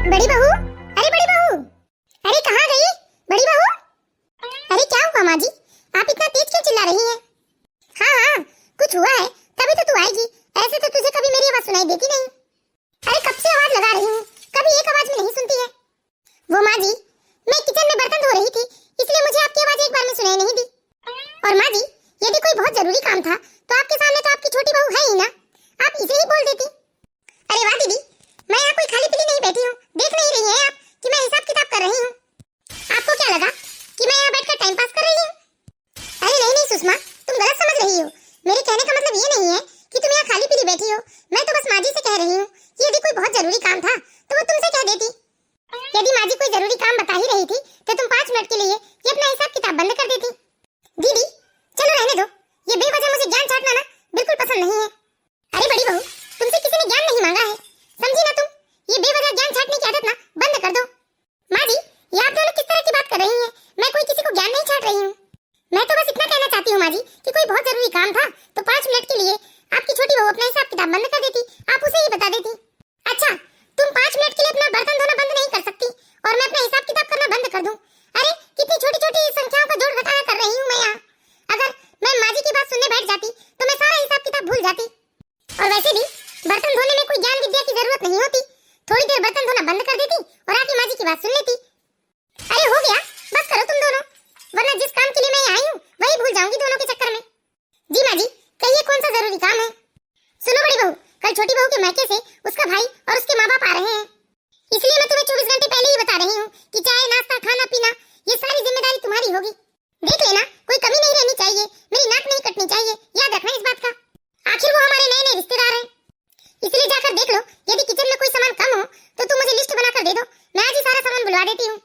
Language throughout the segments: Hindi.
बड़ी बहू, अरे बड़ी बहू, अरे कहाँ गई बड़ी बहू? अरे क्या हुआ माँ जी, आप इतना तेज क्यों चिल्ला रही हैं? हाँ हाँ, कुछ हुआ है तभी तो तू आएगी, ऐसे तो तुझे कभी मेरी आवाज सुनाई देती नहीं। अरे कब से आवाज लगा रही हूँ, कभी एक आवाज में नहीं सुनती है। वो माँ जी, मैं किचन में बर्तन धो रही थी, इसलिए मुझे आपकी आवाज एक बार में सुनाई नहीं दी। और माँ जी, यदि कोई बहुत जरूरी काम था तो आपके सामने तो आपकी छोटी बहू है ही ना, आप इसे ही बोल देती। अरे वाह दीदी, मैं यहाँ कोई खाली पीली नहीं बैठी हूँ, देख नहीं रही हैं आप कि मैं हिसाब किताब कर रही हूँ? आपको क्या लगा कि मैं यहाँ बैठकर टाइम पास कर रही हूँ? अरे नहीं नहीं सुषमा, तुम गलत समझ रही हो। मेरे कहने का मतलब ये नहीं है कि तुम यहाँ खाली पीली बैठी हो, मैं तो बस माँ जी से कह रही हूँ कि यदि कोई बहुत जरूरी काम था तो वो तुमसे कह देती। यदि माँ जी कोई जरूरी काम बता ही रही थी तो तुम 5 मिनट के लिए ये अपना हिसाब किताब बंद कर देती। दीदी चलो रहने दो, ये बेवजह मुझे ज्ञान चाटना ना बिल्कुल पसंद नहीं है। अरे बड़ी बहू, तुमसे किसी ने ज्ञान नहीं मांगा है, समझी ना तुम? ये बेवजह ज्ञान छाटने की आदत ना बंद कर दो। माँ जी, ये आप दोनों किस तरह की बात कर रही हैं? मैं कोई किसी को ज्ञान नहीं छाट रही हूँ। मैं तो बस इतना कहना चाहती हूँ माँ जी कि कोई बहुत जरूरी काम था तो 5 मिनट के लिए आपकी छोटी बहू अपना हिसाब किताब बंद कर देती, आप उसे ही बता देती। अच्छा, तुम 5 मिनट के लिए अपना बर्तन धोना बंद नहीं कर सकती और मैं अपना हिसाब किताब करना बंद कर दूं? अरे कितनी छोटी छोटी संख्याओं का जोड़ घटाना कर रही हूँ मैं यहाँ। अगर मैं माँ जी की बात सुनने बैठ जाती तो मैं सारा हिसाब किताब भूल जाती। और वैसे भी बर्तन धोने में कोई ज्ञान विद्या की जरूरत नहीं होती, थोड़ी देर बर्तन धोना बंद कर देती और आके माँ जी की बात सुन लेती। अरे हो गया, बस करो तुम दोनों, वरना जिस काम के लिए मैं आई हूँ वही भूल जाऊंगी दोनों के चक्कर में। जी माँ जी, कहिए कौन सा जरूरी काम है? सुनो बड़ी बहू, कल छोटी बहू के मायके से उसका भाई और उसके माँ बाप आ रहे हैं, इसलिए मैं तुम्हें 24 घंटे पहले ही बता रही हूँ कि चाय नाश्ता खाना पीना ये सारी जिम्मेदारी तुम्हारी होगी। देख लेना, कोई कमी नहीं रहनी चाहिए, मेरी नाक नहीं कटनी चाहिए, याद रखना इस बात का। आखिर वो हमारे नए नए रिश्तेदार हैं, इसलिए जाकर देख लो, यदि किचन में कोई सामान कम हो तो तुम मुझे लिस्ट बनाकर दे दो, मैं आज ही सारा सामान बुलवा देती हूँ।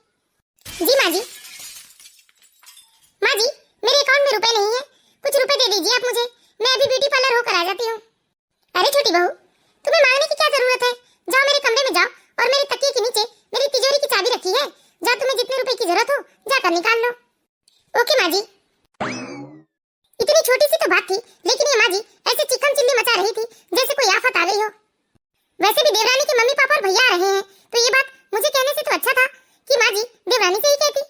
जी माँ जी। माँ जी, मेरे अकाउंट में रुपए नहीं है, कुछ रुपए दे दीजिए आप मुझे, मैं अभी ब्यूटी पार्लर होकर आ जाती हूँ। अरे छोटी बहू, तुम्हें मांगने की क्या जरूरत है? जाओ मेरे कमरे में जाओ और मेरे तकिए के नीचे मेरी तिजोरी की चाबी रखी है, जा तुम्हें जितने रुपए की जरूरत हो जाकर निकाल लो। ओके माँ जी। इतनी छोटी सी तो बात थी, लेकिन ये माँ जी ऐसे चिकन चिल्ली मचा रही थी जैसे कोई आफत आ गई हो। वैसे भी देवरानी के मम्मी पापा और भैया आ रहे हैं तो ये बात मुझे कहने से तो अच्छा था कि माँ जी देवरानी से ही कहती।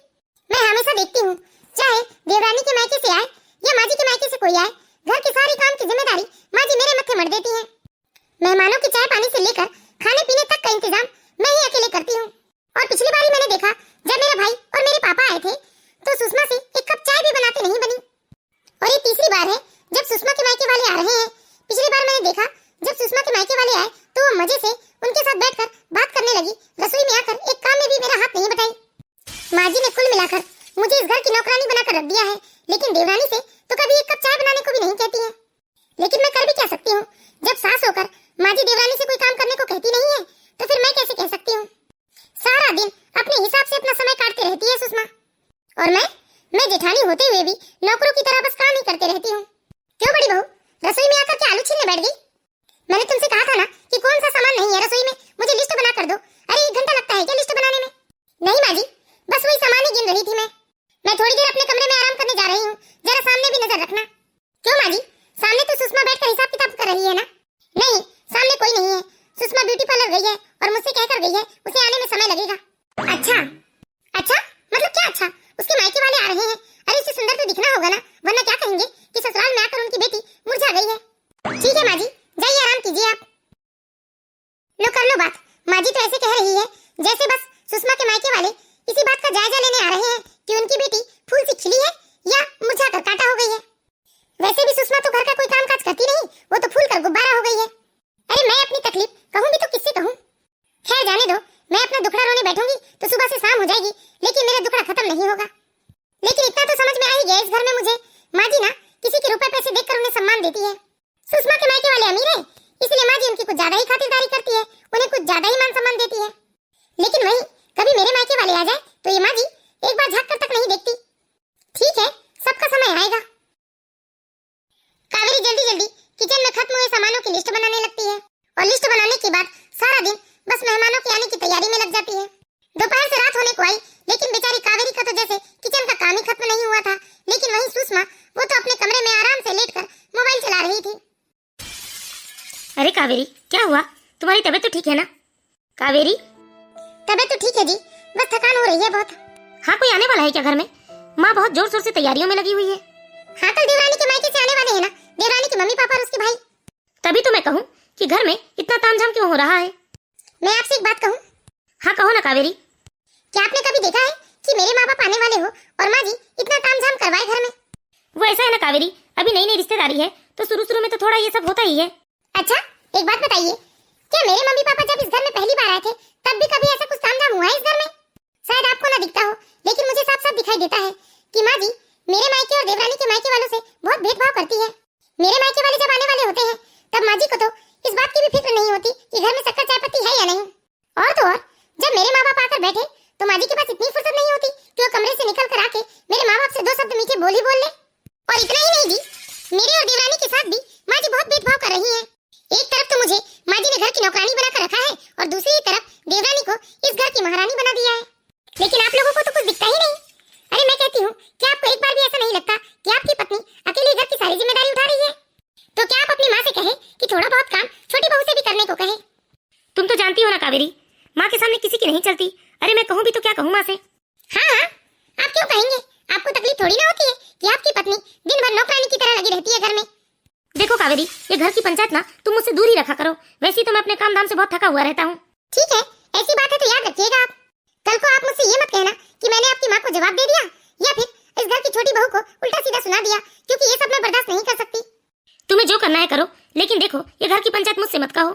मैं हमेशा देखती हूँ, चाहे देवरानी के मायके से आए या माँ जी के मायके से कोई आए, घर के सारे काम की जिम्मेदारी माँ जी मेरे मत्थे मढ़ देती है। मेहमानों की चाय पानी से लेकर खाने पीने तक का इंतजाम मैं ही अकेले करती हूँ। और पिछली बारी मैंने देखा जब मेरा भाई और मेरे पापा आए थे तो सुषमा से एक कप चाय भी बनाते नहीं बनी। और ये तीसरी बार है जब सुषमा के मायके वाले आ रहे हैं। पिछली बार मैंने देखा जब सुषमा के मायके वाले आए तो वो मजे से उनके साथ बैठकर बात करने लगी, रसोई में आकर एक काम में भी मेरा हाथ नहीं बटाई। माँ जी ने कुल मिलाकर मुझे इस घर की नौकरानी बनाकर रख दिया है, लेकिन देवरानी से तो कभी एक कप चाय बनाने को भी नहीं कहती है। लेकिन मैं कर भी क्या सकती हूँ, जब सास होकर माँ जी देवरानी से कोई काम करने को कहती नहीं है तो फिर मैं कैसे कह सकती हूँ? सारा दिन अपने हिसाब से अपना समय काटती रहती है सुषमा, और मैं जेठानी होते हुए भी नौकरों की तरह बस काम ही करते रहती हूँ। क्यों बड़ी बहू, रसोई में आकर क्या आलू छीलने बैठ गई? मैंने तुमसे कहा था ना कि कौन सा सामान नहीं है रसोई में मुझे लिस्ट बना कर दो। अरे 1 घंटा लगता है क्या लिस्ट बनाने में? नहीं माँ जी, बस वही सामान ही गिन रही थी मैं थोड़ी देर अपने कमरे में आराम करने जा रही हूँ, जरा सामने भी नजर रखना। क्यों माँ जी, सामने तो सुषमा बैठकर हिसाब किताब कर रही है ना? नहीं, सामने कोई नहीं है, सुषमा ब्यूटी पार्लर गई है और मुझसे कहकर गई है उसे आने में समय लगेगा। अच्छा अच्छा, मतलब क्या अच्छा? उसके मायके वाले आ रहे हैं, अरे इससे सुंदर तो दिखना होगा ना, वरना क्या कहेंगे कि ससुराल में आकर उनकी बेटी मुरझा गई है। ठीक है माँ जी, जाइए आराम कीजिए आप। लो कर लो बात, माँ जी तो ऐसे कह रही है जैसे बस सुषमा के मायके वाले इसी बात का जायजा लेने आ रहे हैं कि उनकी बेटी फूल सी खिली है या मुरझा कर कांटा हो गई है। वैसे भी सुषमा तो घर का कोई काम काज करती नहीं, वो तो फूल कर गुब्बारा हो गई है। अरे मैं अपनी तकलीफ कहूँ भी तो किससे कहूँ? खैर जाने दो, मैं अपना दुखड़ा रोने बैठूंगी तो सुबह से शाम हो जाएगी, लेकिन मेरा दुखड़ा खत्म नहीं होगा। लेकिन इतना तो समझ में आ ही गया इस घर में मुझे, माँ जी ना किसी के रुपए पैसे देखकर उन्हें सम्मान देती है। सुषमा के मायके वाले अमीर है, इसलिए माँ जी उनकी कुछ ज्यादा ही खातिरदारी करती है, उन्हें कुछ ज्यादा ही मान सम्मान देती है। लेकिन वही कभी मेरे मायके वाले आ जाए तो ये माँ जी एक बार झांक कर तक नहीं देखती। ठीक है, सबका समय आएगा। कावेरी जल्दी जल्दी किचन में खत्म हुए सामानों की लिस्ट बनाने लगती है और लिस्ट बनाने के बाद सारा दिन बस मेहमानों के आने की तैयारी में लग जाती है। दोपहर से रात होने को आई, लेकिन बेचारी कावेरी का तो जैसे किचन का काम ही खत्म नहीं हुआ था। लेकिन वहीं सुषमा, वो तो अपने कमरे में आराम से लेटकर मोबाइल चला रही थी। अरे कावेरी, क्या हुआ? तुम्हारी तबीयत तो ठीक है ना? कावेरी तबीयत तो ठीक है जी, बस थकान हो रही है बहुत। हाँ, कोई आने वाला है क्या घर में? माँ बहुत जोर शोर से तैयारियों में लगी हुई है। हाँ, कल देवरानी के मायके से आने वाले हैं ना, देवरानी के मम्मी पापा और उसके भाई। तभी तो मैं कहूँ कि घर में इतना तामझाम क्यों हो रहा है। मैं आपसे एक बात कहूँ? हाँ कहो ना कावेरी। क्या आपने कभी देखा है कि मेरे माँ बाप आने वाले हो और माँ जी इतना तामझाम करवाए घर में? वो ऐसा है ना कावेरी, अभी नई नई रिश्तेदारी है तो शुरू में तो थोड़ा ये सब होता ही है। अच्छा, एक बात बताइए, क्या मेरे मम्मी पापा जब इस घर में पहली बार आए थे तब भी कभी ऐसा कुछ तामझाम हुआ है इस घर में? शायद आपको ना दिखता हो, लेकिन मुझे साफ साफ दिखाई देता है कि माँ जी मेरे मायके और देवरानी के मायके वालों से बहुत भेदभाव करती है। मेरे मायके वाले जब आने वाले होते हैं तब माँ जी को तो इस बात की भी फिक्र नहीं होती कि घर में शक्कर चाय पत्ती है या नहीं। और तो और जब मेरे माँ बाप आकर बैठे तो माँ जी के पास इतनी फुर्सत नहीं होती कि वो कमरे से निकल कर आके मेरे माँ बाप से दो शब्द मीठे बोल ले। और इतना ही नहीं जी, मेरे और देवरानी के साथ भी माँ जी बहुत भेदभाव कर रही है। एक तरफ तो मुझे माँ जी ने घर की नौकरानी बनाकर रखा है और दूसरी तरफ देवरानी को इस घर की महारानी बना दिया है। लेकिन आप लोगों को तो कुछ दिखता ही नहीं। अरे मैं कहती हूँ कि आपको एक बार भी ऐसा नहीं लगता कि आपकी पत्नी अकेली घर की सारी जिम्मेदारी उठा रही है? तो क्या आप अपनी माँ से कहें कि थोड़ा बहुत काम छोटी बहू से भी करने को कहे? तुम तो जानती हो ना कावेरी, माँ के सामने किसी की नहीं चलती। अरे मैं कहूँ भी तो क्या कहूँ माँ से। हाँ, आप क्यों कहेंगे? आपको तकलीफ थोड़ी ना होती है कि आपकी पत्नी दिन भर नौकरानी की तरह लगी रहती है घर में। देखो कावेरी, ये घर की पंचायत ना तुम मुझसे दूर ही रखा करो। वैसे तो मैं अपने काम धाम से बहुत थका हुआ रहता हूँ। ठीक है, ऐसी बात है तो याद रखिएगा आप। कल को आप मुझसे ये मत कहना कि मैंने आपकी माँ को जवाब दे दिया या फिर इस घर की छोटी बहू को उल्टा सीधा सुना दिया, क्योंकि ये सब मैं बर्दाश्त नहीं कर सकती। तुम्हें जो करना है करो, लेकिन देखो ये घर की पंचायत मुझसे मत कहो।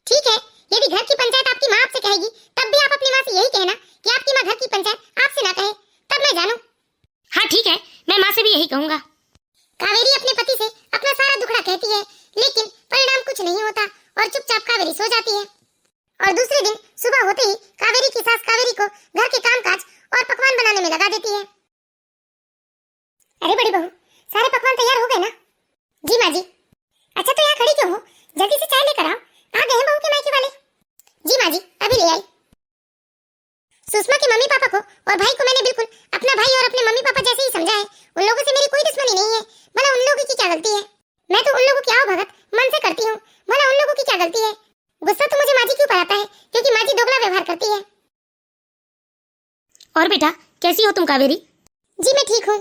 ठीक है, यदि घर की पंचायत आपकी माँ आपसे कहेगी तब भी आप अपनी माँ से यही कहना कि आपकी माँ घर की पंचायत आपसे ना कहे, तब मैं जानूं। हाँ ठीक है, मैं माँ से भी यही कहूँगा। कावेरी अपने पति से अपना सारा दुखड़ा कहती है, लेकिन परिणाम कुछ नहीं होता और चुपचाप कावेरी सो जाती है। और दूसरे दिन सुबह होते ही कावेरी की सास कावेरी को घर के कामकाज और पकवान बनाने में लगा देती है। अरे बड़ी बहू, सारे पकवान तैयार हो गए ना? जी माँ जी। अच्छा तो यहाँ खड़ी क्यों हो? जल्दी से चाय लेकर आओ, आ गए हैं बहू के मायके वाले। जी माँ जी, अभी ले आई। सुषमा के मम्मी पापा को और भाई को मैंने बिल्कुल अपना भाई और अपने मम्मी पापा जैसे ही समझा है। उन लोगों से मेरी कोई दुश्मनी नहीं है, भला उन लोगों की क्या गलती है? मैं तो उन लोगों की आओ भगत मन से करती हूँ, भला उन लोगों की क्या गलती है? गुस्सा तो मुझे माँ जी क्यों पर आता है? क्योंकि माँ जी दोगला व्यवहार करती है। और बेटा कैसी हो तुम कावेरी? जी मैं ठीक हूँ।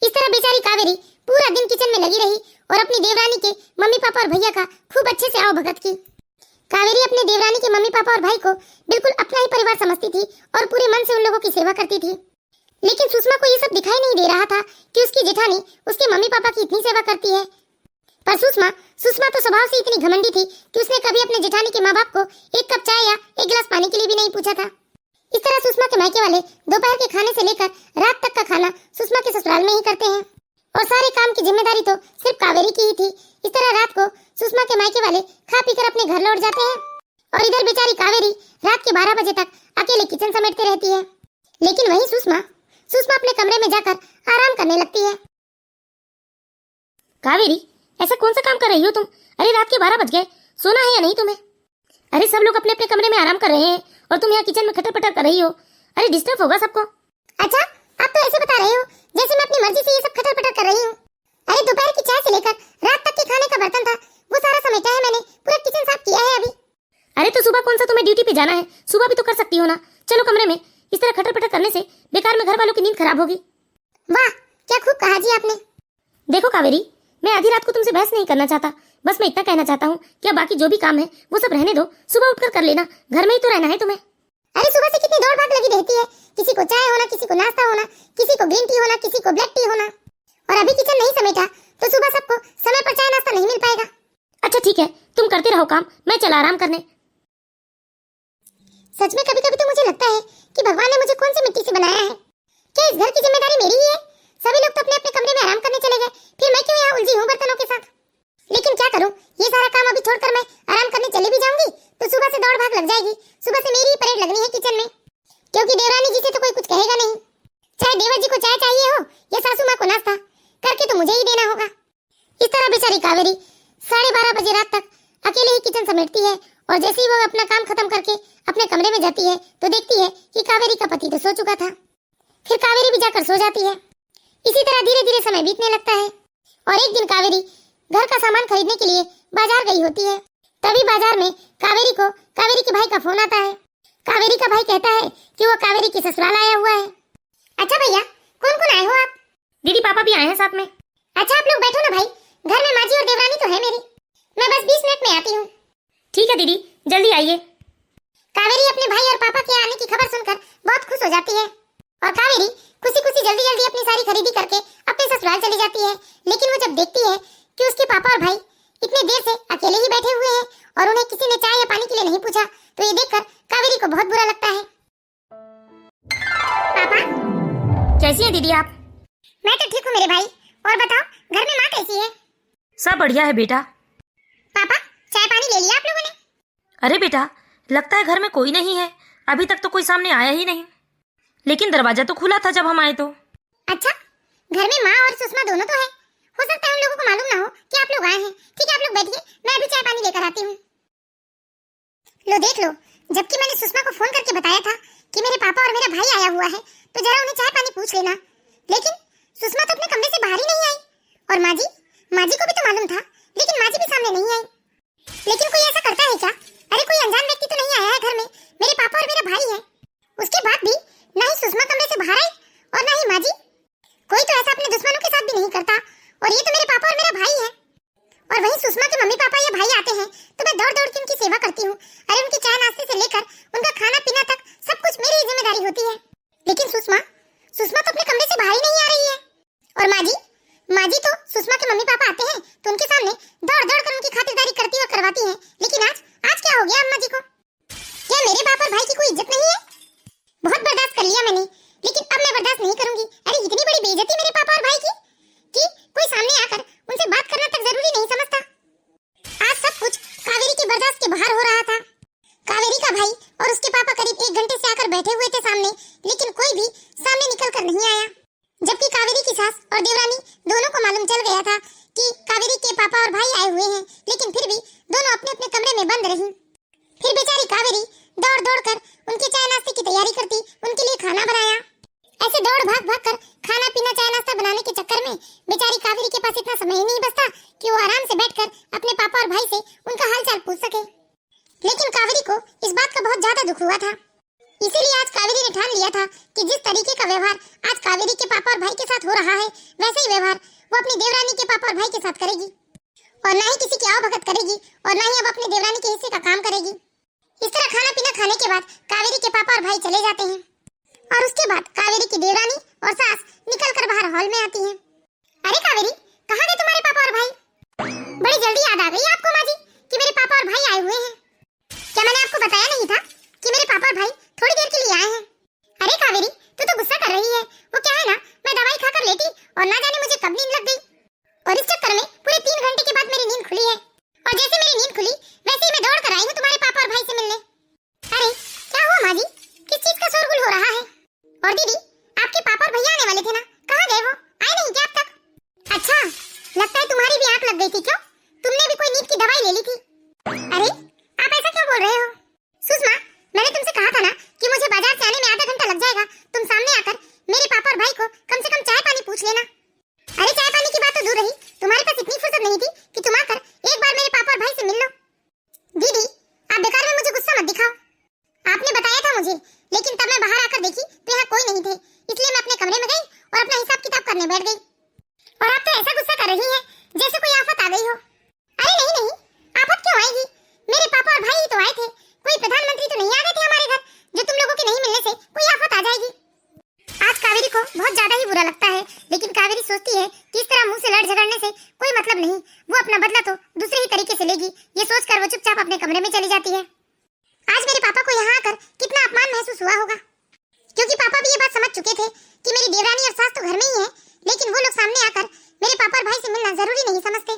इस तरह बेचारी कावेरी पूरा दिन किचन में लगी रही और अपनी देवरानी के मम्मी पापा और भैया का खूब अच्छे से आओ भगत की। कावेरी अपने देवरानी के मम्मी पापा और भाई को बिल्कुल अपना ही परिवार समझती थी और पूरे मन से उन लोगों की सेवा करती थी। लेकिन सुषमा को ये सब दिखाई नहीं दे रहा था कि उसकी जेठानी उसके मम्मी पापा की इतनी सेवा करती है। पर सुषमा तो स्वभाव से इतनी घमंडी थी कि उसने कभी अपने जेठानी के माँ बाप को एक कप चाय या एक गिलास पानी के लिए भी नहीं पूछा था। इस तरह सुषमा के मायके वाले दोपहर के खाने से लेकर रात तक का खाना सुषमा के ससुराल में ही करते हैं और सारे काम की जिम्मेदारी तो सिर्फ कावेरी की ही थी। इस तरह रात को सुषमा के मायके वाले खा पीकर अपने घर लौट जाते हैं और इधर बेचारी कावेरी रात के 12 बजे तक अकेले किचन समेटते रहती है। लेकिन वही सुषमा अपने कमरे में जाकर आराम करने लगती है। कावेरी ऐसा कौन सा काम कर रही हो तुम? अरे रात के 12 बज गए, सोना है या नहीं तुम्हें? अरे सब लोग अपने अपने कमरे में आराम कर रहे हैं और तुम यहाँ किचन में खटर पटर कर रही हो। अरे डिस्टर्ब होगा सबको। अच्छा, आप तो ऐसे बता रहे हो जैसे मैं अपनी मर्जी से ये सब खटर पटर कर रही हूँ। अरे दोपहर की चाय से लेकर रात तक के खाने का बर्तन था, वो सारा समेटा है मैंने, पूरा किचन साफ किया है अभी। अरे तो सुबह कौन सा तुम्हें ड्यूटी पे जाना है? सुबह भी तो कर सकती हो ना। चलो कमरे में। इस तरह खटर पटर करने से बेकार में घर वालों की नींद खराब होगी। वाह, क्या खूब कहा जी आपने। देखो कावेरी, मैं आधी रात को तुमसे बहस नहीं करना चाहता, बस मैं इतना कहना चाहता हूँ कि बाकी जो भी काम है वो सब रहने दो, सुबह उठकर कर लेना, घर में ही तो रहना है तुम्हें। अरे सुबह से कितनी दौड़ भाग लगी रहती है, किसी को चाय होना, किसी को नाश्ता होना, किसी को ग्रीन टी होना, किसी को ब्लैक टी होना, और अभी किचन नहीं समेटा तो सुबह सबको समय पर चाय नाश्ता नहीं मिल पाएगा। अच्छा ठीक है, तुम करते रहो काम, मैं चला आराम करने। सच में कभी कभी तो मुझे लगता है कि भगवान ने मुझे कौन सी मिट्टी से बनाया है। क्या इस घर की जिम्मेदारी मेरी ही है? सभी लोग तो अपने अपने कमरे में आराम करने चले गए, फिर मैं क्यों यहाँ उलझी हूँ बर्तनों के साथ? लेकिन क्या करूँ, ये सारा काम अभी छोड़कर मैं आराम करने चली भी जाऊंगी तो सुबह से दौड़ भाग लग जाएगी। सुबह से मेरी ही परेड लगनी है किचन में, क्योंकि देवरानी जी से तो कोई कुछ कहेगा नहीं। चाहे देवर जी को चाय चाहिए हो या सासू माँ को नाश्ता, करके तो मुझे ही देना होगा। इस तरह बेचारी कावेरी 12:30 बजे रात तक अकेले ही किचन समेटती है और जैसे ही वो अपना काम खत्म करके अपने कमरे में जाती है तो देखती है कि कावेरी का पति तो सो चुका था। फिर कावेरी भी जाकर सो जाती है। इसी तरह धीरे धीरे समय बीतने लगता है और एक दिन कावेरी घर का सामान खरीदने के लिए बाजार गई होती है। तभी बाजार में कावेरी के भाई का फोन आता है। कावेरी का भाई कहता है कि वो कावेरी के ससुराल आया हुआ है। अच्छा भैया, कौन कौन आए हो आप? दीदी पापा भी आए हैं साथ में। अच्छा आप लोग बैठो ना भाई, घर में माजी और देवरानी तो है मेरी, मैं बस 20 मिनट में आती हूँ। ठीक है दीदी, जल्दी आइए। कावेरी अपने भाई और पापा के आने की खबर सुनकर बहुत खुश हो जाती है और कावेरी खुशी खुशी जल्दी जल्दी अपनी सारी खरीदी करके अपने ससुराल चली जाती है। लेकिन वो जब देखती है कि उसके पापा और भाई इतने देर से अकेले ही बैठे हुए हैं और उन्हें किसी ने चाय या पानी के लिए नहीं पूछा, तो ये देखकर कावेरी को बहुत बुरा लगता है। पापा, कैसी हैं दीदी आप? मैं तो ठीक हूँ मेरे भाई, और बताओ घर में माँ कैसी है? सब बढ़िया है बेटा। पापा, चाय पानी ले लिया आप लोगों ने? अरे बेटा, लगता है घर में कोई नहीं है, अभी तक तो कोई सामने आया ही नहीं, लेकिन दरवाजा तो खुला था जब हम आए तो। अच्छा, घर में माँ और सुषमा दोनों तो है, हो सकता है उन लोगों को मालूम ना हो कि आप लोग आए हैं। ठीक है आप लोग बैठिए, मैं अभी चाय पानी लेकर आती हूँ। लो देख लो, जबकि मैंने सुषमा को फोन करके बताया था कि मेरे पापा और मेरा भाई आया हुआ है, तो जरा उन्हें चाय पानी पूछ लेना, लेकिन सुषमा तो अपने कमरे से बाहर ही नहीं आई। और माजी को भी तो मालूम था, लेकिन माजी भी सामने नहीं आई। लेकिन कोई ऐसा करता है क्या? अरे कोई अनजान व्यक्ति तो नहीं आया है घर में, मेरे पापा और मेरा भाई है। उसके बाद भी ना ही सुषमा कमरे से बाहर आई और ना ही माजी। कोई तो ऐसा अपने दुश्मनों के साथ भी नहीं करता, और ये तो मेरे पापा और मेरा भाई है। और वहीं सुषमा के मम्मी पापा या भाई आते हैं तो मैं दौड़ दौड़ के उनकी सेवा करती हूँ। अरे उनकी चाय नाश्ते से लेकर उनका खाना पीना तक सब कुछ मेरी ही जिम्मेदारी होती है। लेकिन सुषमा तो अपने कमरे से बाहर ही नहीं आ रही है। और माजी तो सुषमा के मम्मी पापा आते हैं तो उनके सामने दौड़ दौड़ कर उनकी खातिरदारी करती और करवाती है। लेकिन आज क्या हो गया अम्मा जी को? क्या मेरे बाप और भाई की कोई इज्जत नहीं है? बहुत बर्दाश्त कर लिया मैंने, लेकिन अब मैं बर्दाश्त नहीं करूंगी। अरे इतनी बड़ी बेइज्जती मेरे पापा और भाई की कि कोई सामने आकर उनसे बात करना तक जरूरी नहीं समझता। आज सब कुछ कावेरी के बर्दाश्त के बाहर हो रहा था। कावेरी का भाई और उसके पापा करीब 1 घंटे से आकर बैठे हुए थे सामने, लेकिन कोई भी सामने निकल कर नहीं आया। जबकि कावेरी की सास और देवरानी दोनों को मालूम चल गया था कि कावेरी के पापा और भाई आए हुए हैं, लेकिन फिर भी दोनों अपने अपने कमरे में बंद रही। फिर बेचारी कावेरी दौड़ दौड़ कर उनके चाय नाश्ते की तैयारी करती, उनके लिए खाना बनाया। ऐसे दौड़ भाग कर खाना पीना चाय नाश्ता बनाने के चक्कर में बेचारी कावेरी के पास इतना समय ही नहीं बचता कि वो आराम से बैठकर अपने पापा और भाई से उनका हालचाल पूछ सके। लेकिन कावेरी को इस बात का बहुत ज्यादा दुख हुआ था, इसीलिए आज कावेरी ने ठान लिया था कि जिस तरीके का व्यवहार आज कावेरी के पापा और भाई के साथ हो रहा है, वैसे ही व्यवहार वो अपनी देवरानी के पापा और भाई के साथ करेगी। और ना ही किसी की आवभगत करेगी और ना ही अब अपने देवरानी के हिस्से का काम करेगी। इस तरह खाना पीना खाने के बाद कावेरी के पापा और भाई चले जाते हैं और उसके बाद कावेरी की देवरानी और सास निकलकर बाहर हॉल में आती हैं। अरे कावेरी, कहाँ गए तुम्हारे पापा और भाई? बड़ी जल्दी याद आ गई आपको माँ जी कि मेरे पापा और भाई आए हुए हैं। क्या मैंने आपको बताया नहीं था कि मेरे पापा और भाई थोड़ी देर के लिए आए हैं? अरे कावेरी, तू तो गुस्सा कर रही है। वो क्या है ना, मैं दवाई खाकर लेटी और ना जाने मुझे कब नींद लग गई, और इस चक्कर में पूरे 3 घंटे के बाद मेरी नींद खुली है। और जैसे मेरी नींद खुली वैसे ही मैं दौड़ कर आई हूँ तुम्हारे पापा और भाई से मिलने। अरे क्या हुआ माँ जी, किस चीज का शोरगुल हो रहा है? और दीदी, आपके पापा और भैया आने वाले थे ना, कहाँ गए वो? आए नहीं क्या अब तक? अच्छा, लगता है तुम्हारी भी आंख लग गई थी। क्यों, तुमने भी कोई नींद की दवाई ले ली थी? अरे आप ऐसा क्यों बोल रहे हो? सुषमा, मैंने तुमसे कहा था ना कि मुझे बाजार से आने में आधा घंटा लग जाएगा। तुम सामने आकर मेरे पापा और भाई को कम से कम चाय पानी पूछ लेना। अरे चाय पानी की बात तो दूर रही, तुम्हारे पास इतनी फुर्सत नहीं थी कि तुम आकर एक बार मेरे पापा और भाई से मिल लो। दीदी, आप बेकार में मुझे गुस्सा मत दिखाओ। आपने बताया था मुझे, लेकिन तब मैं बाहर आकर देखी तो यहाँ कोई नहीं थे, इसलिए मैं अपने कमरे में गई और अपना हिसाब किताब करने बैठ गई। और आप तो ऐसा गुस्सा कर रही हैं जैसे कोई आफत आ गई हो। अरे नहीं, आफत क्यों आएगी? मेरे पापा और भाई ही तो आए थे, कोई प्रधानमंत्री तो नहीं आ गए थे हमारे घर जो तुम लोगों के नहीं मिलने से कोई आफत आ जाएगी। आज कावेरी को बहुत ज्यादा ही बुरा लगता है, लेकिन कावेरी सोचती है कि इस तरह मुंह से लड़ झगड़ने से कोई मतलब नहीं, वो अपना बदला तो दूसरे ही तरीके से लेगी। ये सोचकर वो चुपचाप अपने कमरे में चली जाती है। आज मेरे पापा को यहाँ आकर कितना अपमान महसूस हुआ होगा, क्योंकि पापा भी ये बात समझ चुके थे कि मेरी देवरानी और सास तो घर में ही है, लेकिन वो लोग सामने आकर मेरे पापा और भाई से मिलना जरूरी नहीं समझते।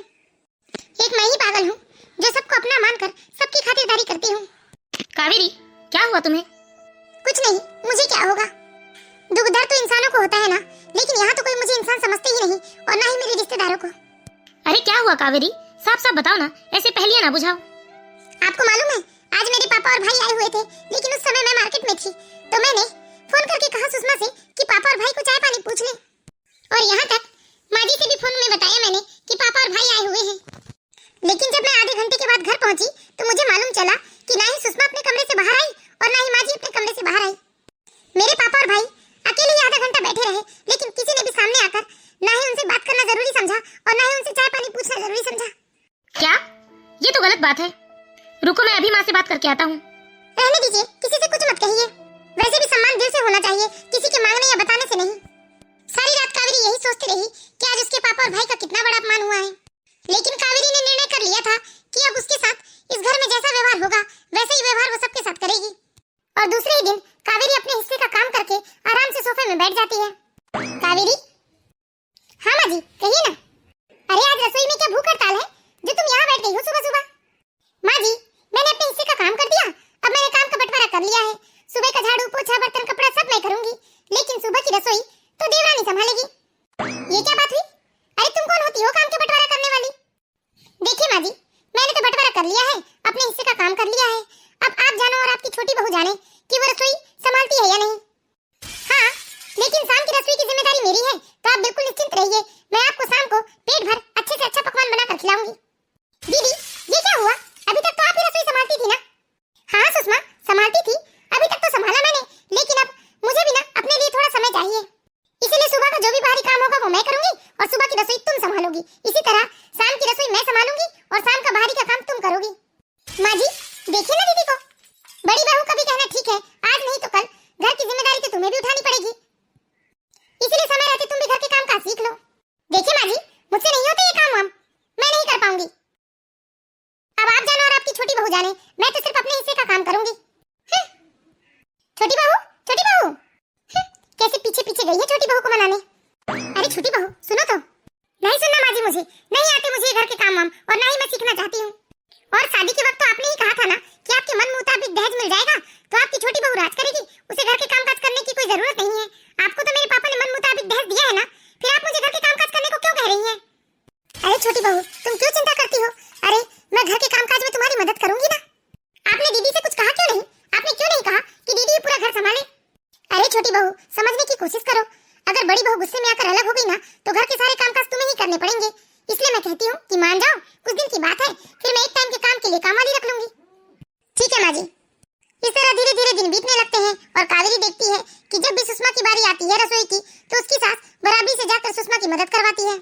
एक मैं ही पागल हूँ जो सबको अपना मानकर सबकी खातिरदारी करती हूँ। कावेरी, क्या हुआ तुम्हें? कुछ नहीं, मुझे क्या होगा? दुख दर्द तो इंसानों को होता है ना, लेकिन यहाँ तो कोई मुझे इंसान समझते ही नहीं, और ना ही मेरे रिश्तेदारों को। अरे क्या हुआ कावेरी, साफ साफ बताओ ना, ऐसे पहेलियां ना बुझाओ। आपको मालूम है, आज मेरे पापा और भाई आए हुए थे, लेकिन उस समय मैं मार्केट में थी, तो मैंने फोन करके कहा सुषमा से कि पापा और भाई को चाय पानी पूछ ले। और यहाँ तक माजी से भी फोन में बताया मैंने कि पापा और भाई आए हुए हैं। लेकिन जब मैं आधे घंटे के बाद घर पहुंची तो मुझे मालूम चला कि ना ही सुषमा अपने कमरे से बाहर आई और ना ही माजी अपने माँ से बात करके आता हूँ। रहने दीजिए, किसी से कुछ मत कहिए। वैसे भी सम्मान दिल से होना चाहिए, किसी के मांगने या बताने से नहीं। सारी रात कावेरी यही सोचती रही कि आज उसके पापा और भाई का कितना बड़ा अपमान हुआ है। लेकिन कावेरी ने निर्णय कर लिया था कि अब उसके साथ इस घर में जैसा व्यवहार होगा वैसे ही व्यवहार वो सबके साथ करेगी। और दूसरे ही दिन कावेरी अपने हिस्से का काम करके आराम से सोफे में बैठ जाती है। कावेरी, हाँ माँ जी कहिए ना। अरे आज रसोई में क्या भूख हड़ताल है जो तुम यहाँ बैठ गई हो सुबह सुबह? माँ जी, मैंने अपने हिस्से का काम कर दिया, अब मैंने काम का बंटवारा कर लिया है। सुबह का झाड़ू पोछा बर्तन कपड़ा सब मैं करूंगी, लेकिन सुबह की रसोई तो देवरानी संभालेगी। ये क्या बात हुई? अरे तुम कौन होती हो काम के बंटवारा करने वाली? देखिए माँ जी, मैंने तो बंटवारा कर लिया है, अपने हिस्से का काम कर लिया है। अब आप जानो और आपकी छोटी बहू जाने कि वो रसोई संभालती है या नहीं। हाँ, लेकिन शाम की रसोई की जिम्मेदारी मेरी है, तो आप बिल्कुल निश्चिंत रहिए। मैं आपको शाम को पेट भर अच्छे से अच्छा पकवान बनाकर खिलाऊंगी। दीदी, ये क्या हुआ? अभी तक तो आप ही रसोई संभालती थी ना? हाँ सुषमा, संभालती थी, अभी तक तो संभाला मैंने, लेकिन अब मुझे भी ना अपने लिए थोड़ा समय चाहिए। इसीलिए सुबह का जो भी बाहरी काम होगा वो मैं करूंगी और सुबह की रसोई तुम संभालोगी। इसी तरह शाम की रसोई मैं संभालूंगी और शाम का बाहरी का काम तुम करोगी। माँ जी, देखिए ना दीदी को, बड़ी बहू का भी कहना ठीक है, आज नहीं तो कल घर की जिम्मेदारी तो तुम्हें भी उठानी पड़ेगी। इसीलिए समय रहते तुम भी घर के काम काज सीख लो। देखिए माँ जी, मुझसे नहीं होते ये काम वाम, मैं नहीं कर पाऊंगी। अब आप जानो और आपकी छोटी बहू जाने, मैं तो सिर्फ अपने हिस्से का काम करूंगी। छोटी बहू, छोटी बहू, कैसे पीछे पीछे गई है छोटी बहू को मनाने। अरे छोटी बहू सुनो तो। नहीं सुनना माँ जी, मुझे नहीं आते मुझे घर के काम वाम, और ना ही मैं सीखना चाहती हूँ। और शादी के वक्त तो आपने ही कहा था ना कि आपके मन मुताबिक दहेज मिल जाएगा तो आपकी छोटी बहू राज करेगी, उसे घर के कामकाज करने की कोई जरूरत नहीं है। आपको तो मेरे पापा ने मन मुताबिक दहेज दिया है ना, फिर आप मुझे घर के कामकाज करने को क्यों कह रही हैं? अरे छोटी बहू, तुम क्यों चिंता करती हो? अरे मैं घर के कामकाज में तुम्हारी मदद करूंगी ना। आपने दीदी से कुछ कहा क्यों नहीं? आपने क्यों नहीं कहा कि दीदी पूरा घर संभाले? अरे छोटी बहू, समझने की कोशिश करो। अगर बड़ी बहू गुस्से में आकर अलग हो गई ना तो घर के सारे कामकाज तुम्हें ही करने पड़ेंगे। इसलिए मैं कहती हूँ कि मान जाओ, कुछ दिन की बात है, फिर मैं एक टाइम के काम के लिए कामवाली रख लूंगी। ठीक है माँ जी। इस तरह धीरे धीरे दिन बीतने लगते हैं और कावेरी देखती है कि जब भी सुषमा की बारी आती है रसोई की तो उसकी सास बराबरी से जाकर सुषमा की मदद करवाती है।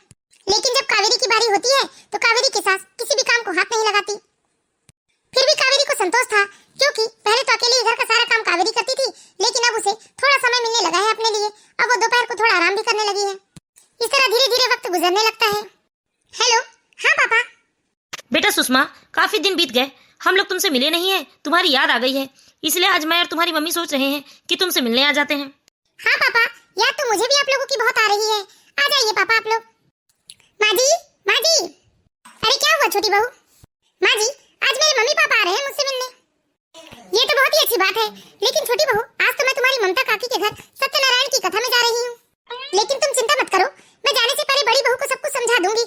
लेकिन जब कावेरी की बारी होती है तो कावेरी की सास किसी भी काम को हाथ नहीं लगाती। फिर भी कावेरी को संतोष था, क्योंकि पहले तो अकेले घर का सारा काम कावेरी करती थी, लेकिन अब उसे थोड़ा समय मिलने लगा है अपने लिए। अब वो दोपहर को थोड़ा आराम भी करने लगी है। इस तरह धीरे धीरे वक्त गुजरने लगता है। हेलो, हाँ पापा। बेटा सुषमा, काफी दिन बीत गए, हम लोग तुमसे मिले नहीं है, तुम्हारी याद आ गई है, इसलिए आज मैं और तुम्हारी मम्मी सोच रहे हैं कि तुमसे मिलने आ जाते हैं। हाँ पापा, याद तो मुझे भी आप लोगों की बहुत आ रही है, आ जाइए पापा आप लोग। माँ जी, माँ जी। अरे क्या हुआ छोटी बहू? माँ जी, आज मेरे मम्मी पापा आ रहे हैं मुझसे मिलने। ये तो बहुत ही अच्छी बात है, लेकिन छोटी बहू आज तो मैं तुम्हारी ममता काकी के घर सत्यनारायण की कथा में जा रही हूँ। लेकिन तुम चिंता मत करो, मैं जाने से पहले बड़ी बहू को सब कुछ समझा दूंगी,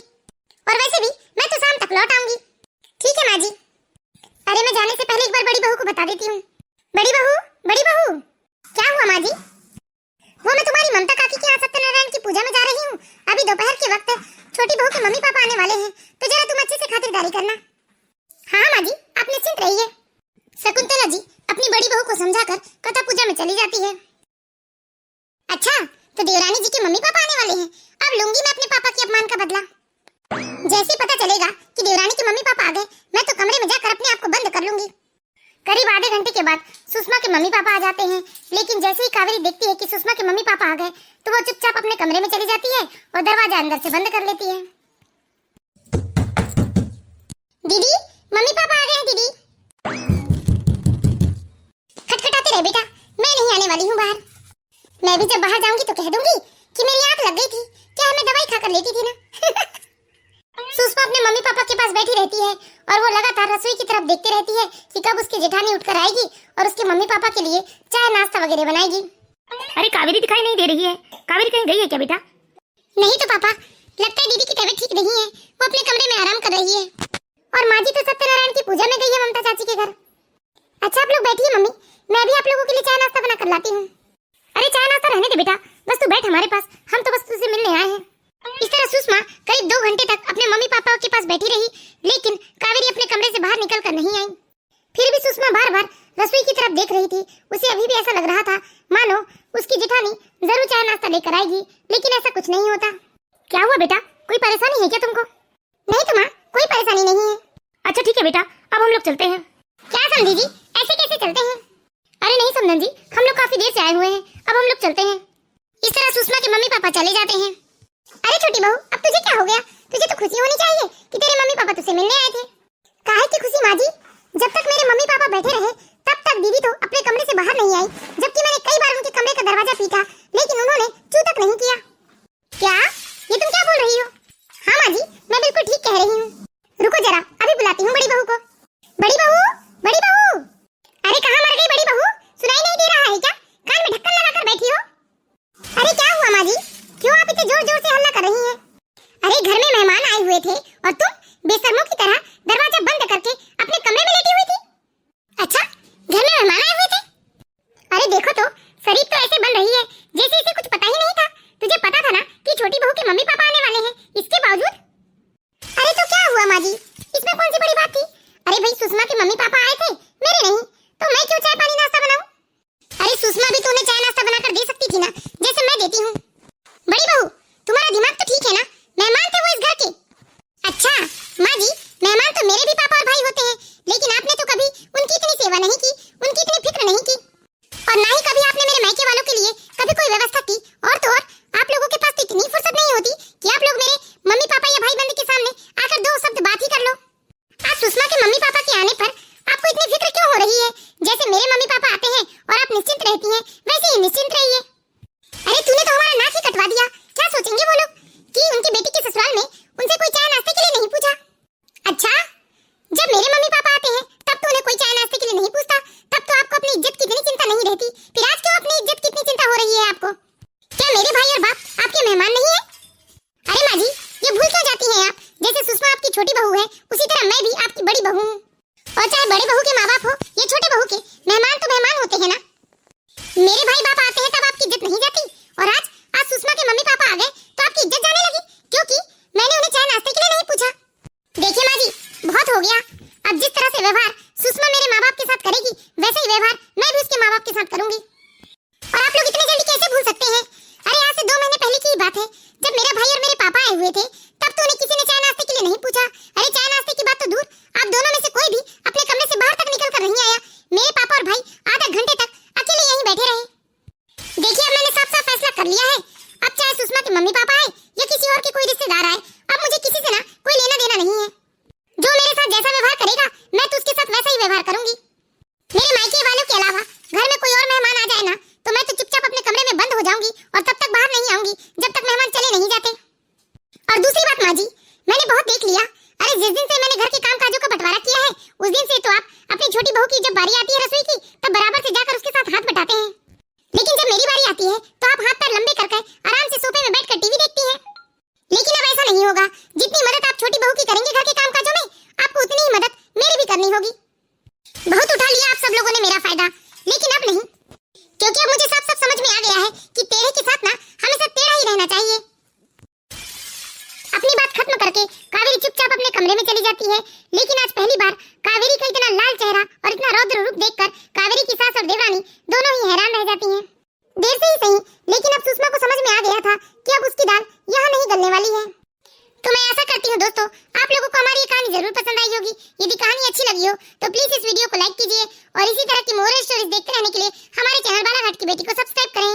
और वैसे भी मैं तो शाम तक लौट आऊंगी। ठीक है माँ जी। अरे मैं जाने से पहले एक बार बड़ी बहू को बता देती हूँ। बड़ी बहू, बड़ी बहू। क्या हुआ माँ जी? वो मैं तुम्हारी ममता काकी के यहाँ सत्यनारायण की पूजा में जा रही हूँ। अभी दोपहर के वक्त छोटी बहू के मम्मी पापा आने वाले हैं, तो जरा तुम अच्छे से खातिरदारी करना। हाँ माँ जी, आप निश्चिंत रहिए। शकुंतला जी अपनी बड़ी बहू को समझाकर कथा पूजा में चली जाती है। अच्छा, तो देवरानी जी के मम्मी पापा आने वाले हैं, अब लूंगी मैं अपने पापा के अपमान का बदला। जैसे पता चलेगा कि देवरानी के मम्मी पापा आ गए, मैं तो कमरे में जाकर अपने आप को बंद कर लूंगी। करीब आधे घंटे के बाद सुषमा के मम्मी पापा आ जाते हैं, लेकिन जैसे ही कावेरी देखती है कि सुषमा के मम्मी पापा आ गए तो वो चुपचाप अपने कमरे में चली जाती है और दरवाजा अंदर से बंद कर लेती है। दीदी, मम्मी पापा आ गए हैं दीदी। खटखटाते रहे बेटा, मैं नहीं आने वाली हूँ बाहर। मैं भी जब बाहर जाऊंगी तो कह दूंगी कि मेरी आंख लग गई थी, क्या मैं दवाई खाकर लेती थी ना। सुषमा अपने मम्मी पापा के पास बैठी रहती है और वो लगातार रसोई की तरफ देखती रहती है कि कब उसकी जेठानी उठकर आएगी और उसके मम्मी पापा के लिए चाय नाश्ता वगैरह बनाएगी। अरे कावेरी दिखाई नहीं दे रही है, कावेरी कहीं गई है क्या बेटा? नहीं तो पापा, लगता है दीदी की तबीयत ठीक नहीं है, वो अपने कमरे में आराम कर रही है। और माँ जी तो सत्यनारायण की पूजा में गई है ममता चाची के घर। अच्छा आप लोग बैठिए मम्मी, मैं भी आप लोगों के लिए चाय नाश्ता बना कर लाती हूँ। अरे चाय नाश्ता रहने दे बेटा, बस तू बैठ हमारे पास, हम तो बस तुझसे मिलने आए हैं। इस तरह सुषमा करीब 2 घंटे तक अपने मम्मी पापा के पास बैठी रही, लेकिन कावेरी अपने कमरे से बाहर निकल कर नहीं आई। फिर भी सुषमा बार बार रसोई की तरफ देख रही थी। उसे अभी भी ऐसा लग रहा था मानो उसकी जेठानी जरूर चाय नाश्ता लेकर आएगी, लेकिन ऐसा कुछ नहीं होता। क्या हुआ बेटा, कोई परेशानी है क्या तुमको? नहीं तो माँ, कोई परेशानी नहीं है। अच्छा ठीक है बेटा, अब हम लोग चलते हैं। क्या समझी जी, ऐसे कैसे चलते हैं? अरे नहीं समझन जी, हम लोग काफी देर से आए हुए हैं, अब हम लोग चलते हैं। इस तरह सुषमा के मम्मी पापा चले जाते हैं। अरे छोटी बहू, अब तुझे क्या हो गया? तुझे तो खुशी होनी चाहिए कि तेरे मम्मी पापा तुझसे मिलने आए थे। काहे की खुशी माँ जी? जब तक मेरे मम्मी पापा बैठे रहे तब तक दीदी तो अपने कमरे से बाहर नहीं आई, जबकि मैंने कई बार उनके कमरे का दरवाजा पीटा, लेकिन उन्होंने चू तक नहीं किया। क्या? ये तुम क्या बोल रही हो? हाँ माँ जी, मैं बिल्कुल ठीक कह रही हूँ। रुको जरा, अभी बुलाती हूँ बड़ी बहू को। बड़ी बहू, बड़ी बहू। अरे कहाँ मर गई बड़ी बहू? सुनाई नहीं दे रहा है क्या? कान में ढक्कन लगाकर बैठी हो? अरे क्या हुआ माँ जी? क्यों आप इतने जोर जोर से हल्ला कर रही हैं? अरे घर में मेहमान आए हुए थे और तुम बेशर्मों की तरह दरवाजा बंद करके अपने कमरे में लेटी हुई थी। अच्छा, घर में मेहमान आए हुए थे? अरे देखो तो, शरीफ तो ऐसे बन रही है जैसे इसे कुछ पता ही नहीं था। तुझे पता था ना कि छोटी बहू के मम्मी पापा आने वाले हैं, इसके बावजूद? अरे तो क्या हुआ माँ जी? इसमें कौन सी बड़ी बात थी? अरे भाई, सुषमा के मम्मी पापा आए थे, मेरे नहीं, तो मैं क्यों चाय पानी नाश्ता बनाऊं? अरे सुषमा भी तो उन्हें चाय नाश्ता बनाकर दे सकती थी ना, जैसे मैं देती हूँ। बड़ी बहू, तुम्हारा दिमाग तो ठीक है ना? मेहमान थे वो इस घर के। अच्छा माँ जी, मेहमान तो मेरे भी पापा और भाई होते हैं, लेकिन आपने तो कभी उनकी इतनी सेवा नहीं की, उनकी इतनी फिक्र नहीं की, और ना ही कभी आपने मेरे मायके वालों के लिए कभी कोई व्यवस्था की। और तो और, आप लोगों के पास तो इतनी फुर्सत नहीं होती कि आप लोग मेरे मम्मी पापा या भाई बंद के सामने आकर दो शब्द बात ही कर लो। आज सुषमा के मम्मी पापा के आने पर आपको इतनी फिक्र क्यों हो रही है? जैसे मेरे मम्मी पापा आते हैं और आप निश्चिंत रहती हैं, वैसे ही निश्चिंत रहिए। अरे तूने तो हमारा नाक ही कटवा दिया। क्या सोचेंगे वो लोग कि उनकी बेटी के ससुराल में उनसे कोई चाय नाश्ते के लिए नहीं पूछा? अच्छा, जब मेरे मम्मी पापा आते हैं तब तो उन्हें कोई चाय नाश्ते के लिए नहीं पूछता, तब तो आपको अपनी इज्जत की इतनी चिंता नहीं रहती, फिर आज क्यों अपनी इज्जत की इतनी चिंता हो रही है आपको? क्या मेरे भाई और बाप आपके मेहमान नहीं है? अरे माँ जी, ये भूल क्यों जाती हैं आप? जैसे सुषमा आपकी छोटी बहू है, उसी तरह मैं भी आपकी बड़ी बहू हूँ, और चाहे बड़े बहू के माँ बाप हो या छोटे बहू के, मेहमान तो मेहमान होते हैं ना। मेरे भाई बाप आते हैं तब आपकी इज्जत नहीं जाती, और आज सुषमा के मम्मी पापा आ गए तो आपकी इज्जत जाने लगी, क्योंकि मैंने उन्हें चाय नाश्ते के लिए नहीं पूछा। देखिए माँ जी, बहुत हो गया। अब जिस तरह से व्यवहार सुषमा मेरे माँ बाप के साथ करेगी, वैसे ही व्यवहार मैं भी उसके माँ बाप के साथ करूंगी। और आप लोग इतने जल्दी कैसे भूल सकते हैं? अरे आज से 2 महीने पहले की ही बात है, जब मेरे भाई और मेरे पापा आए हुए थे, तब तो उन्हें किसी ने चाय नाश्ते के लिए नहीं पूछा। अरे चाय नाश्ते की बात तो दूर, आप दोनों में से कोई भी अपने कमरे से बाहर तक निकल कर नहीं आया। मेरे पापा और भाई आधा घंटे तक अकेले यहीं बैठे रहे। देखिए, अब मैंने साफ साफ फैसला कर लिया है, अब चाहे सुषमा के मम्मी पापा आए या किसी और के कोई रिश्तेदार आए, अब मुझे किसी से ना कोई लेना देना नहीं है। जो मेरे साथ जैसा व्यवहार करेगा, मैं तो उसके साथ वैसा ही व्यवहार करूंगी। मेरे मायके वालों के अलावा घर में कोई और मेहमान आ जाए ना, तो मैं तो चुपचाप अपने कमरे में बंद हो जाऊंगी और तब तक बाहर नहीं आऊंगी जब तक मेहमान चले नहीं जाते। और दूसरी बात माँ जी, मैंने बहुत देख लिया। अरे जिस दिन से मैंने घर के कामकाजों का बंटवारा किया है, उस दिन से तो आप अपनी छोटी बहू की जब बारी आती है रसोई की, तब बराबर से जाकर उसके साथ हाथ बटाते हैं, लेकिन जब मेरी बारी आती है तो आप हाथ पैर लंबे करके आराम से सोफे में बैठकर टीवी देखती हैं। लेकिन अब ऐसा नहीं होगा। जितनी मदद आप छोटी बहू की करेंगे घर के कामकाजों में, आपको उतनी ही मदद मेरी भी करनी होगी। बहुत उठा लिया आप सब लोगों ने मेरा फायदा, लेकिन अब नहीं, क्योंकि अब मुझे साफ साफ समझ में आ गया है कि टेढ़े के साथ ना हमेशा टेढ़ा ही रहना चाहिए। अपनी बात खत्म करके कावेरी चुपचाप अपने कमरे में चली जाती है, लेकिन आज पहली बार कावेरी का इतना लाल चेहरा और इतना रौद्र रूप देखकर कावेरी की सास और देवरानी दोनों ही हैरान रह जाती हैं। देर से ही सही, लेकिन अब सुषमा को समझ में आ गया था कि अब उसकी दाल यहाँ नहीं गलने वाली है। तो मैं आशा करती हूँ दोस्तों, आप लोगों को हमारी ये कहानी जरूर पसंद आई होगी। यदि कहानी अच्छी लगी हो तो प्लीज इस वीडियो को लाइक कीजिए, और इसी तरह की मोरल स्टोरीज देखते रहने के लिए हमारे चैनल बालाघाट की बेटी को सब्सक्राइब करें।